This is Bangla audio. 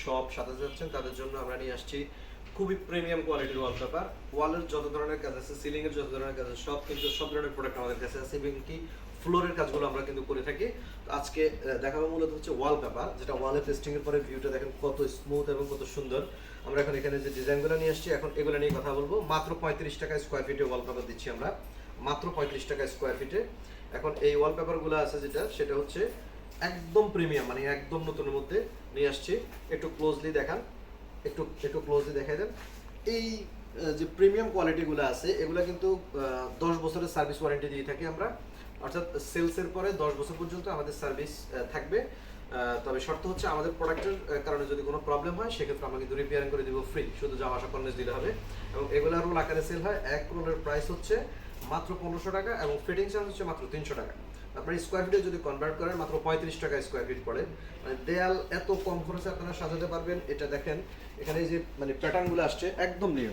শপ সাজাতে যাচ্ছেন তাদের জন্য আমরা নিয়ে আসছি খুবই প্রিমিয়াম কোয়ালিটির ওয়ালপেপার। ওয়ালের যত ধরনের কাজ আছে, সিলিং এর যত ধরনের কাজ আছে, সব ধরনের প্রোডাক্ট আমাদের কাছে আছে এবং কি ফ্লোরের কাজগুলো আমরা কিন্তু করে থাকি। তো আজকে দেখাবো মূলত হচ্ছে ওয়ালপেপার, যেটা ওয়ালে পেস্টিং এর পরে ভিউটা দেখেন কত স্মুথ এবং কত সুন্দর। আমরা এখন এখানে যে ডিজাইনগুলো নিয়ে আসছি, এখন এগুলো নিয়ে কথা বলবো। মাত্র 35 টাকা স্কোয়ার ফিটে ওয়ালপেপার দিচ্ছি আমরা, মাত্র 35 টাকা স্কোয়ার ফিটে। এখন এই ওয়ালপেপারগুলো আছে সেটা হচ্ছে একদম প্রিমিয়াম, মানে একদম নতুনের মধ্যে নিয়ে আসছি। একটু ক্লোজলি দেখান, একটু ক্লোজলি দেখাই দেন। এই যে প্রিমিয়াম কোয়ালিটিগুলো আছে এগুলো কিন্তু 10 বছরের সার্ভিস ওয়ারেন্টি দিয়ে থাকি আমরা, অর্থাৎ সেলসের পরে 10 বছর পর্যন্ত আমাদের সার্ভিস থাকবে। তবে শর্ত হচ্ছে আমাদের প্রোডাক্টের কারণে যদি কোনো প্রবলেম হয় সেক্ষেত্রে আমরা কিন্তু রিপেয়ারিং করে দিব ফ্রি, শুধু যাওয়া আসা কনভেন্স দিতে হবে। এবং এগুলো রোল আকারে সেল হয়। এক রোলের প্রাইস হচ্ছে মাত্র 1500 টাকা এবং ফিটিং চার্জ হচ্ছে মাত্র 300 টাকা। আপনার স্কোয়ার ফিটে যদি কনভার্ট করেন মাত্র 35 টাকা স্কোয়ার ফিট পড়ে। মানে দেয়াল এত কম খরচে আপনারা সাজাতে পারবেন। এটা দেখেন এখানে যে মানে প্যাটার্নগুলো আসছে একদম নিউ।